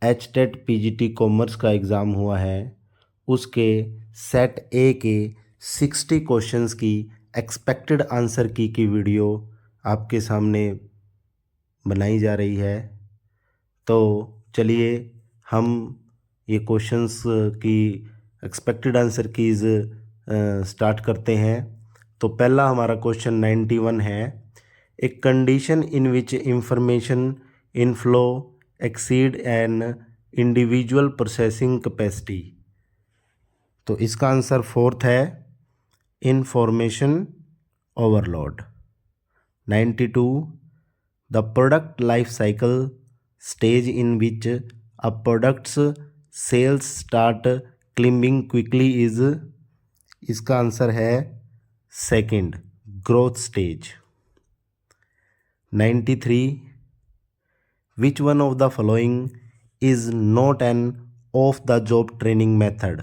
HTET PGT commerce का exam हुआ है उसके सेट ए के 60 क्वेश्चंस की एक्सपेक्टेड आंसर की वीडियो आपके सामने बनाई जा रही है। तो चलिए हम ये क्वेश्चंस की एक्सपेक्टेड आंसर कीज़ स्टार्ट करते हैं। तो पहला हमारा क्वेश्चन 91 है, a condition in which information inflow exceed an individual processing capacity. तो इसका आंसर फोर्थ है information overload. 92, the product life cycle stage in which a products sales start climbing quickly is. इसका आंसर है second, growth stage. 93, which one of the following is not an of the job training method.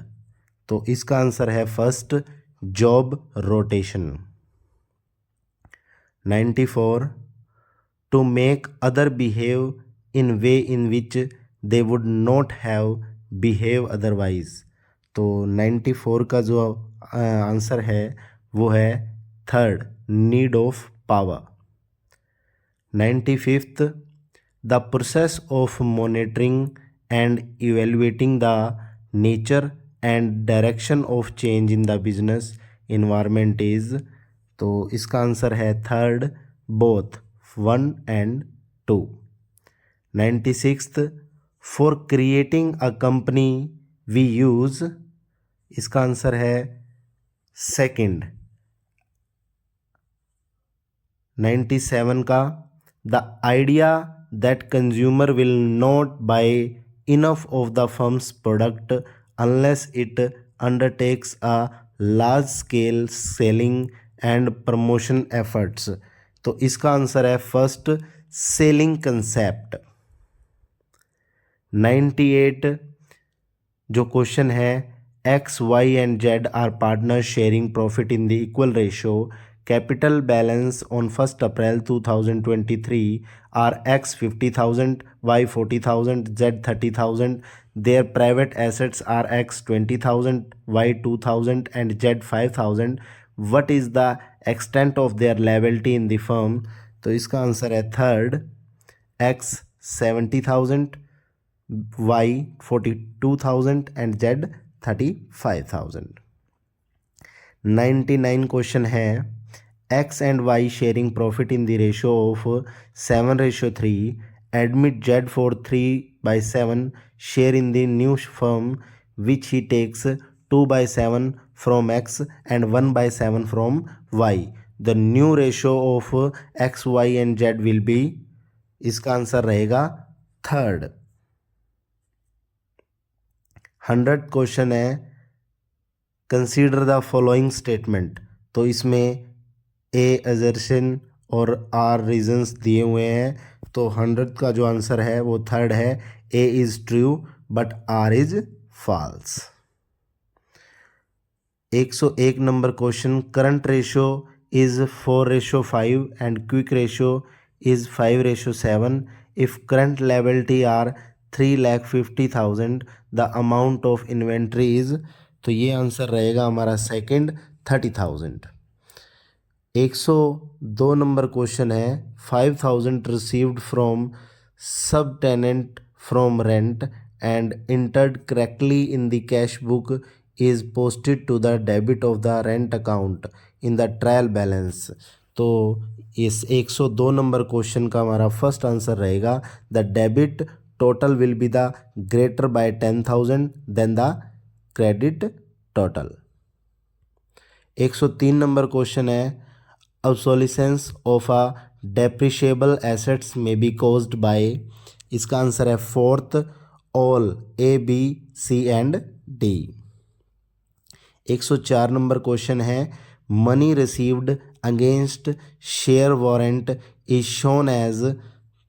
तो इसका answer है first, job rotation. 94, to make other behave in way in which they would not have behave otherwise. तो 94 का जो answer है वो है third, need of power. 95th, the process of monitoring and evaluating the nature and direction of change in the business environment is. तो इसका answer है third, both 1 and 2। 96th, for creating a company we use. इसका answer है second. 97 का, the idea that consumer will not buy enough of the firms product unless it undertakes a large scale selling and promotion efforts. तो इसका answer है first, selling concept. 98 जो question है, X Y and Z are partner sharing profit in the equal ratio, capital balance on 1 April 2023 are X 50,000, Y 40,000, Z 30,000, their private assets are x 20,000, y 2,000 and z 5,000. what is the extent of their liability in the firm? तो इसका answer है third, x 70,000, y 42,000 and z 35,000। 99 question है, x and y sharing profit in the ratio of 7:3, admit z for 3/7 share in the new firm which he takes 2/7 from x and 1/7 from y. The new ratio of x, y and z will be। इसका answer रहेगा third. 100 question है, consider the following statement. तो इसमें ए assertion और are reasons दिए हुए हैं। तो 100 का जो आंसर है वो थर्ड है, A is true but R is false. 101 number question, current ratio is 4:5 and quick ratio is 5:7। If current liability are 3,50,000 the amount of inventory is. तो ये आंसर रहेगा हमारा सेकंड, 30,000। 102 नंबर क्वेश्चन है, 5,000 received from sub tenant from rent and entered correctly in the cash book is posted to the debit of the rent account in the trial balance. तो इस 102 number question का हमारा first answer रहेगा the debit total will be the greater by 10,000 than the credit total. 103 number question है, obsolescence of a depreciable assets may be caused by। इसका answer है fourth, all A B C and D. 104 number question है, money received against share warrant is shown as.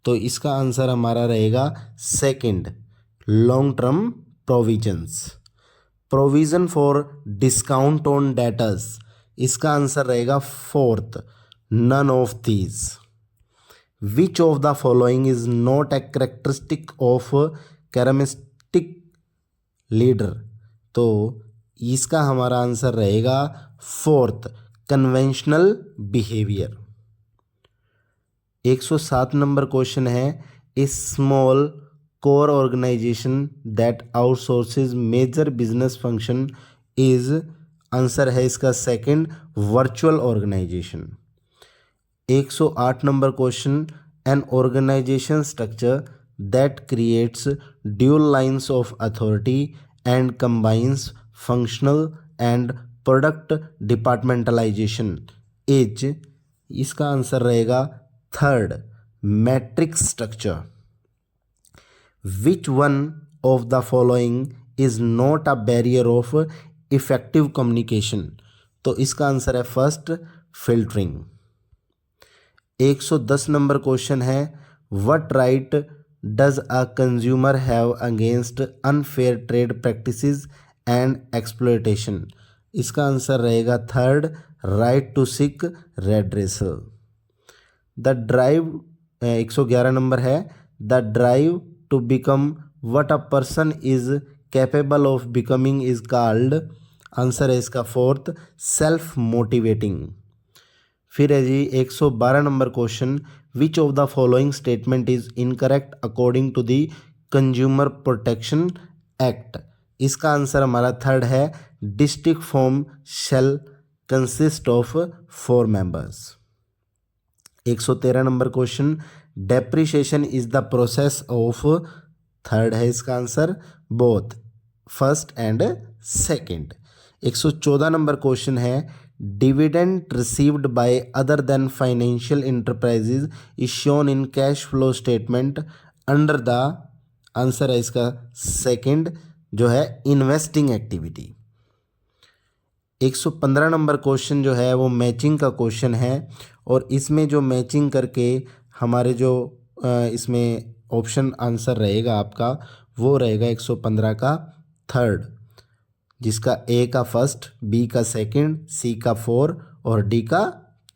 तो इसका answer हमारा रहेगा second, long term provisions. Provision for discount on debtors, इसका answer रहेगा fourth, none of these. Which of the following is not a characteristic of charismatic leader. तो इसका हमारा answer रहेगा fourth, conventional behaviour. 107 number question है, ए small core organisation that outsources major business function is, answer है इसका second, virtual organisation. 108 number question, an organisation structure that creates dual lines of authority and combines functional and product departmentalisation is, इसका answer रहेगा third, matrix structure. Which one of the following is not a barrier of effective communication, तो इसका answer है first, filtering. 110 number question है, what right does a consumer have against unfair trade practices and exploitation, इसका answer रहेगा third, right to seek redressal. The drive 111 number है, the drive to become what a person is capable of becoming is called, answer है इसका fourth, self motivating. फिर है जी 112 number question, which of the following statement is incorrect according to the consumer protection act, इसका answer हमारा third है, district forum shall consist of 4 members. 113 number question, depreciation is the process of, third है इसका answer, both first and second. 114 number question है, dividend received by other than financial enterprises is shown in cash flow statement under the, answer है इसका second, जो है investing activity. 115 number question जो है वो मैचिंग का क्वेश्चन है, और इसमें जो मैचिंग करके हमारे जो इसमें ऑप्शन आंसर रहेगा आपका, वो रहेगा 115 का थर्ड, जिसका ए का फर्स्ट, बी का सेकंड, सी का 4 और डी का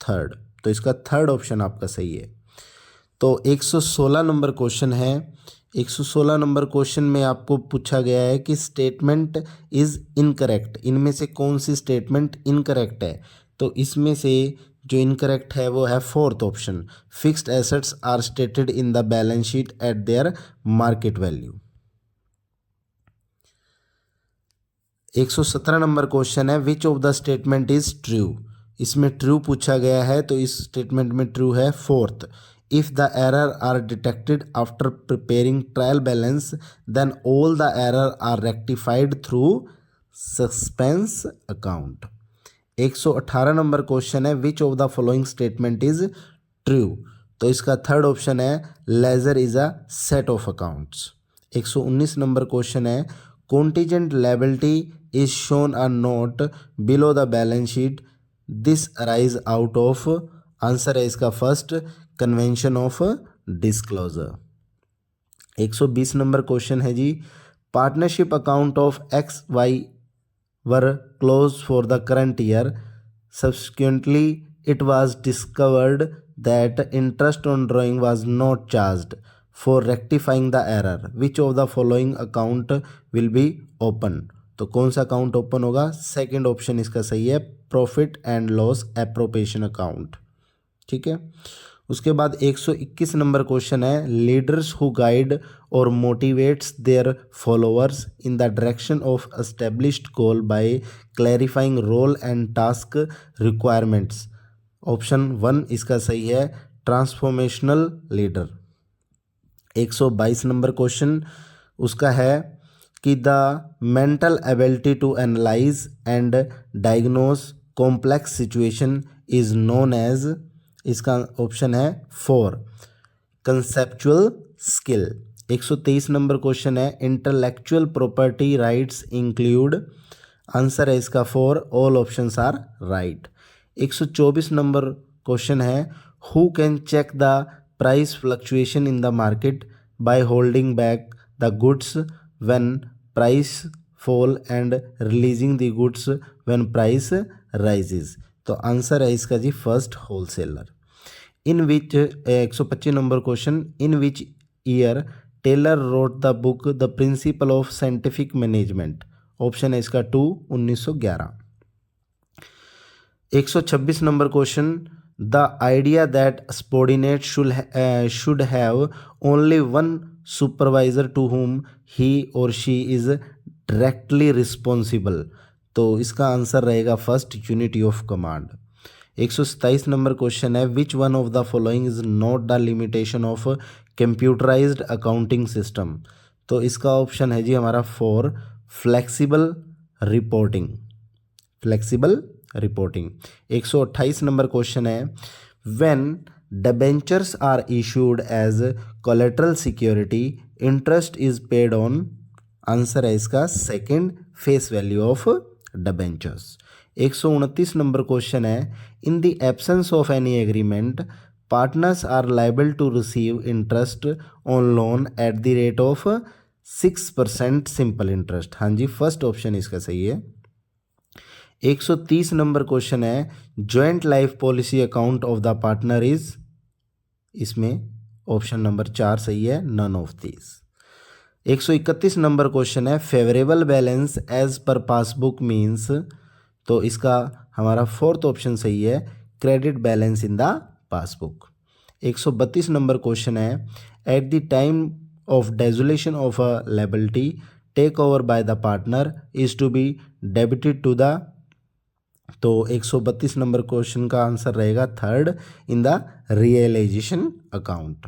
थर्ड, तो इसका थर्ड ऑप्शन आपका सही है। तो 116 नंबर क्वेश्चन है, 116 नंबर क्वेश्चन में आपको पूछा गया है कि स्टेटमेंट इज़ इनकरेक्ट, इनमें से कौन सी स्टेटमेंट इनकरेक्ट है, तो इसमें से जो इनकरेक्ट है वो है fourth option, fixed assets are stated in the balance sheet at their market value. 117 number question है, which of the statement is true, इसमें ट्रू पूछा गया है, तो इस स्टेटमेंट में ट्रू है fourth, if the error are detected after preparing trial balance then all the error are rectified through suspense account. 118 number question है, which of the following statement is true, तो इसका थर्ड ऑप्शन है, ledger is a set of accounts. 119 number question है, contingent liability is shown a note below the balance sheet, this arise out of, answer है इसका first, convention of disclosure. 120 number question है जी, partnership account of X Y were closed for the current year, subsequently it was discovered that interest on drawing was not charged for rectifying the error, which of the following account will be open, तो कौन सा account open होगा, second option इसका सही है, profit and loss appropriation account. ठीक है, उसके बाद 121 नंबर क्वेश्चन है, लीडर्स हु गाइड और motivates their followers in the direction of established goal by clarifying role and task requirements, option 1 इसका सही है, ट्रांसफॉर्मेशनल लीडर। 122 नंबर क्वेश्चन उसका है कि the mental ability to analyse and diagnose complex situation is known as, इसका option है 4, conceptual skill. 123 number question है, intellectual property rights include, answer है इसका 4, all options are right. 124 number question है, who can check the price fluctuation in the market by holding back the goods when price fall and releasing the goods when price rises, तो answer है इसका जी first, wholesaler. In which 125 number question, in which year Taylor wrote the book the principle of scientific management? Option है इसका 2, 1911। 126 number question, the idea that subordinate should have only one supervisor to whom he और she is directly responsible? तो इसका answer रहेगा first, unity of command. 127 number question है, which one of the following is not the limitation of computerised accounting system? तो इसका option है जी हमारा 4, flexible reporting. Flexible reporting. 128 number question है, when debentures are issued as collateral security interest is paid on? Answer है इसका second, face value of debentures. 129 number question है, in the absence of any agreement partners are liable to receive interest on loan at the rate of 6% simple interest? हाँ जी, first option इसका सही है। 130 number question है, joint life policy account of the partner is? इसमें option number 4 सही है, none of this. 131 number question है, favourable balance as per passbook means? तो इसका हमारा फोर्थ ऑप्शन सही है, credit balance in the passbook. 132 number question है, at the time of dissolution of a liability take over by the partner is to be debited to the? तो 132 number question का answer रहेगा third, in the realisation account.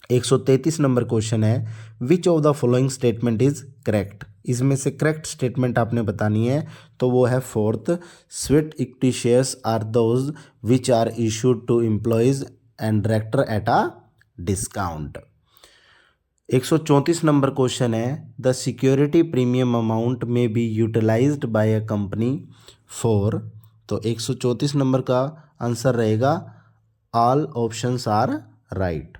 133 number question है, which of the following statement is correct? इसमें से correct statement आपने बतानी है, तो वो है fourth, sweat equity shares are those which are issued to employees and director at a discount. 134 number question है, the security premium amount may be utilised by a company for? तो 134 number का answer रहेगा all options are right.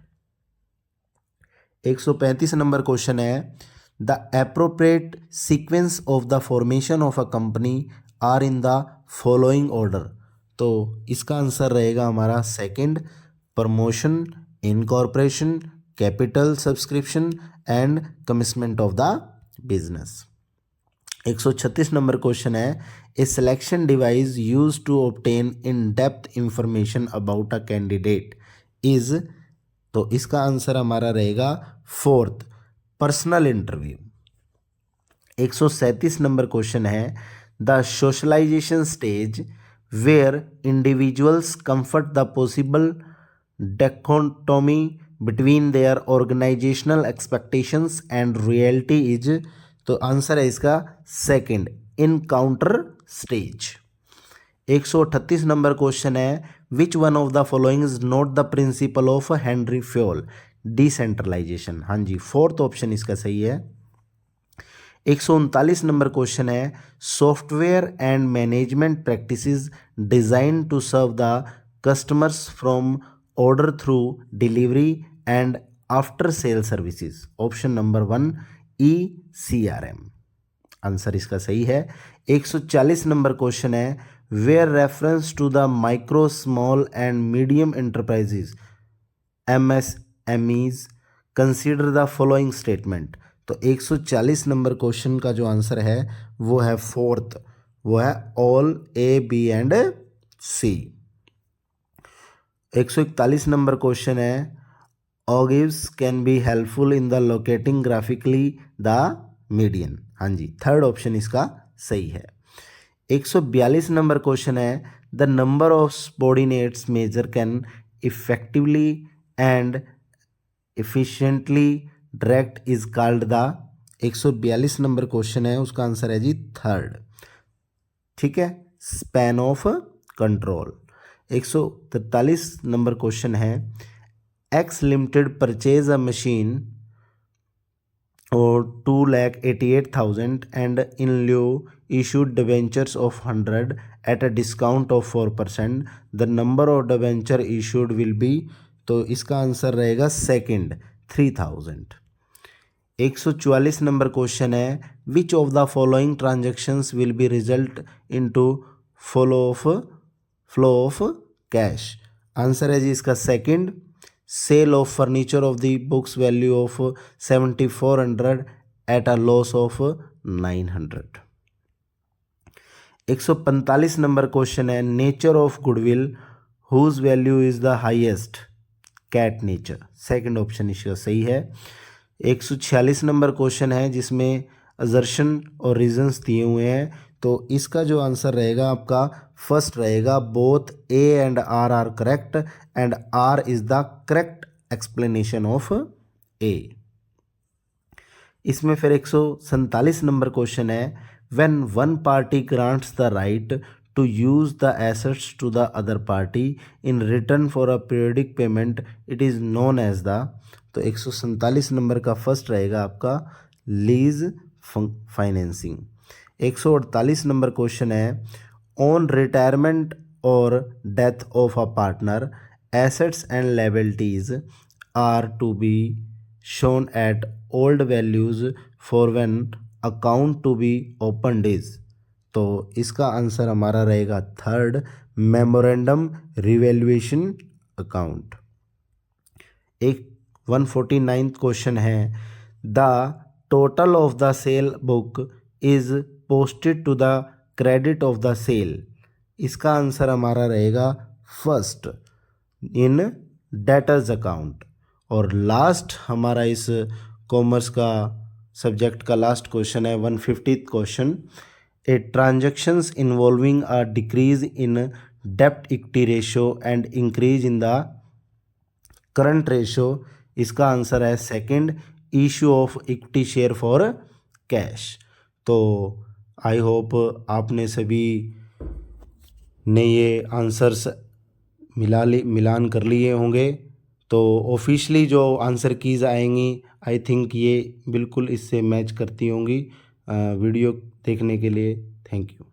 135 number question है, the appropriate sequence of the formation of a company are in the following order? तो इसका answer रहेगा हमारा second, promotion, incorporation, capital subscription and commitment of the business. 136 number question है, a selection device use to obtain in depth information about a candidate is? तो इसका answer हमारा रहेगा fourth, personal interview. 137 number question है, the socialisation stage where individuals confront the possible dichotomy between their organisational expectations and reality is? तो answer है इसका second, encounter stage. 138 number question है, which one of the following is not the principle of Henry Fayol? Decentralisation. हाँ जी, fourth option इसका सही है। 139 number question है, software and management practices design to serve the customers from order through delivery and after sale services? Option number 1, ECRM। Answer इसका सही है। 140 number question है, where reference to the micro small and medium enterprises MSMEs consider the following statement? तो 140 number question का जो answer है वो है फोर्थ, वो है all A, B and C। 141 number question है, ogives can be helpful in the locating graphically the median? हाँ जी, थर्ड ऑप्शन इसका सही है। 142 नंबर क्वेश्चन है, the number of subordinates major can effectively and efficiently direct is called the? 142 number question है, उसका answer है जी थर्ड, ठीक है, span of control. 143 number question है, X limited purchase a machine और 2,88,000 and in लिeu issued debentures of 100 at a discount of 4%, the number of debenture issued will be? तो इसका आंसर रहेगा सेकंड, 3,000। 144 नंबर क्वेश्चन है, which of the following transactions will be result into flow of cash? Answer है जी इसका second, Sale of furniture of the books value of 7400 at a loss of 900. 145 number question है, nature of goodwill whose value is the highest, cat nature, second option इसका सही है। 146 number question है जिसमें assertion और reasons दिए हुए हैं, तो इसका जो आंसर रहेगा आपका फर्स्ट रहेगा, both A and R correct and R is the correct explanation of A. इसमें फिर 147 नंबर क्वेश्चन है, when one party grants the right to use the assets to the other party in return for a periodic payment it is known as the, तो 147 number का first रहेगा आपका lease financing. 148 number question है, on retirement और death of a partner assets and liabilities are to be shown at old values for when account to be opened is, तो इसका answer हमारा रहेगा थर्ड, मेमोरेंडम रिवैल्यूएशन अकाउंट। एक 149 question है, the total of the sale book is posted to the credit of the sale, इसका answer हमारा रहेगा first in debtors account. और लास्ट हमारा इस कॉमर्स का सब्जेक्ट का लास्ट क्वेश्चन है 150th question, a transactions involving a decrease in डेप्ट equity ratio and increase in the current ratio, इसका आंसर है second, issue of equity share for cash. तो आई होप आपने सभी ने ये आंसर्स मिलान कर लिए होंगे। तो ऑफिशियली जो आंसर कीज़ आएंगी आई थिंक ये बिल्कुल इससे मैच करती होंगी। वीडियो देखने के लिए थैंक यू।